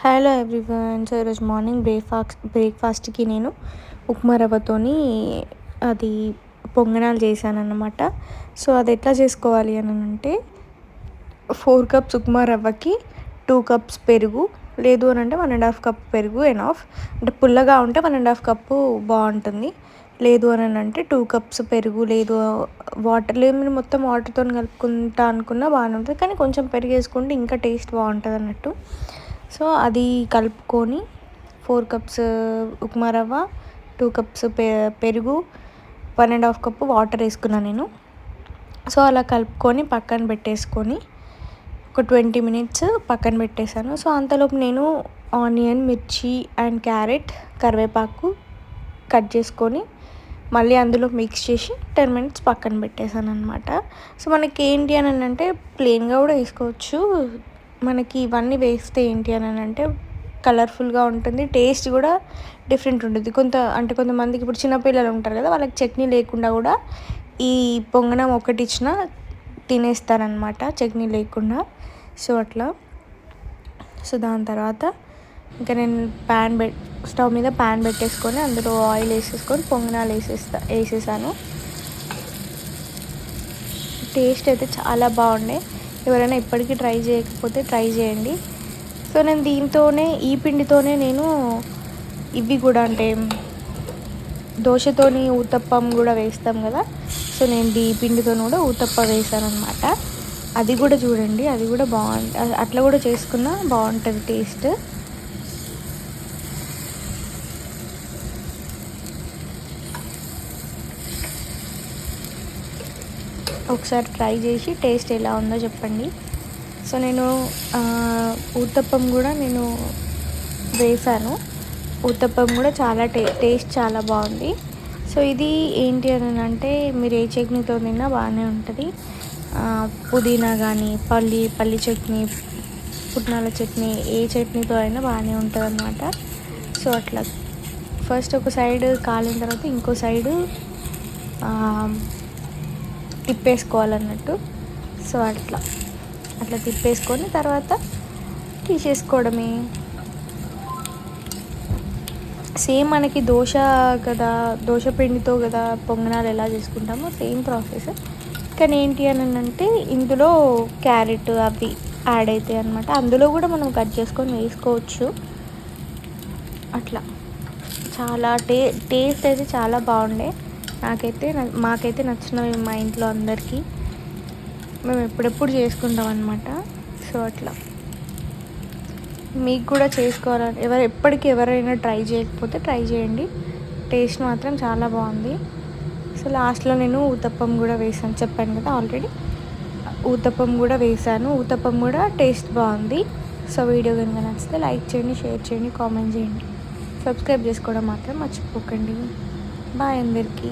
Hello everyone. So ఈరోజు morning బ్రేక్ఫాస్ట్కి నేను ఉప్మా రవ్వతోని అది పొంగనాలు చేశానన్నమాట. సో అది ఎట్లా చేసుకోవాలి అని అంటే 4 కప్స్ ఉప్మా రవ్వకి 2 కప్స్ పెరుగు, లేదు అని అంటే 1.5 కప్ పెరుగు ఎనఫ్. అంటే పుల్లగా ఉంటే 1.5 కప్పు బాగుంటుంది. లేదు అని అంటే 2 కప్స్ పెరుగు, లేదు వాటర్ లేని మొత్తం వాటర్తో కలుపుకుంటా అనుకున్నా బాగానే ఉంటుంది, కానీ కొంచెం పెరుగు వేసుకుంటే ఇంకా టేస్ట్ బాగుంటుంది అన్నట్టు. సో అది కలుపుకొని 4 కప్స్ ఉప్మా రవ్వ, 2 కప్స్ పెరుగు, 1.5 కప్పు వాటర్ వేసుకున్నాను నేను. సో అలా కలుపుకొని పక్కన పెట్టేసుకొని ఒక 20 మినిట్స్ పక్కన పెట్టేశాను. సో అంతలోపు నేను ఆనియన్, మిర్చి అండ్ క్యారెట్, కరివేపాకు కట్ చేసుకొని మళ్ళీ అందులో మిక్స్ చేసి 10 మినిట్స్ పక్కన పెట్టేశాను అనమాట. సో మనకి ఏంటి అని అంటే ప్లెయిన్గా కూడా వేసుకోవచ్చు. మనకి ఇవన్నీ వేస్తే ఏంటి అని అంటే కలర్ఫుల్గా ఉంటుంది, టేస్ట్ కూడా డిఫరెంట్ ఉంటుంది. కొంతమందికి ఇప్పుడు చిన్నపిల్లలు ఉంటారు కదా, వాళ్ళకి చట్నీ లేకుండా కూడా ఈ పొంగనం ఒకటి ఇచ్చినా తినేస్తారనమాట చట్నీ లేకుండా. సో అట్లా. సో దాని తర్వాత ఇంకా నేను స్టవ్ మీద ప్యాన్ పెట్టేసుకొని అందులో ఆయిల్ వేసేసుకొని పొంగనాలు వేసేసాను. టేస్ట్ అయితే చాలా బాగుండే. ఎవరైనా ఇప్పటికీ ట్రై చేయకపోతే ట్రై చేయండి. సో నేను ఈ పిండితోనే నేను ఇవి కూడా అంటే దోశతోని ఊతప్పం కూడా వేస్తాం కదా. సో నేను ఈ పిండితో కూడా ఊతప్ప వేసాను అనమాట. అది కూడా చూడండి, అది కూడా బాగుంటుంది. అట్లా కూడా చేసుకున్నా బాగుంటుంది టేస్ట్. ఒకసారి ట్రై చేసి టేస్ట్ ఎలా ఉందో చెప్పండి. సో నేను ఊతప్పం కూడా నేను వేసాను. ఊతప్పం కూడా చాలా టేస్ట్ చాలా బాగుంది. సో ఇది ఏంటి అని అంటే మీరు ఏ చట్నీతో తిన్నా బాగానే ఉంటుంది. పుదీనా కానీ పల్లి చట్నీ, పుట్నాల చట్నీ, ఏ చట్నీతో అయినా బాగానే ఉంటుంది అన్నమాట. సో అట్లా ఫస్ట్ ఒక సైడ్ కాలిన తర్వాత ఇంకో సైడు తిప్పేసుకోవాలన్నట్టు. సో అట్లా తిప్పేసుకొని తర్వాత తీసేసుకోవడమే. సేమ్ మనకి దోశ పిండితో కదా పొంగనాలు ఎలా చేసుకుంటామో సేమ్ ప్రాసెస్. కానీ ఏంటి అని అంటే ఇందులో క్యారెట్ అవి యాడ్ అవుతాయి అన్నమాట. అందులో కూడా మనం కట్ చేసుకొని వేసుకోవచ్చు. అట్లా చాలా టేస్ట్ అయితే చాలా బాగుండే. మాకైతే నచ్చినవి మా ఇంట్లో అందరికీ. మేము ఎప్పుడెప్పుడు చేసుకుంటాం అన్నమాట. సో అట్లా మీకు కూడా చేసుకోవాలని ఎవరైనా ట్రై చేయకపోతే ట్రై చేయండి. టేస్ట్ మాత్రం చాలా బాగుంది. సో లాస్ట్లో నేను ఊతప్పం కూడా వేసాను, చెప్పాను కదా ఆల్రెడీ. ఊతప్పం కూడా వేసాను. ఊతప్పం కూడా టేస్ట్ బాగుంది. సో వీడియో కనుక నచ్చితే లైక్ చేయండి, షేర్ చేయండి, కామెంట్ చేయండి, సబ్స్క్రైబ్ చేసుకోవడం మాత్రం మర్చిపోకండి. బాయ్ అందరికీ.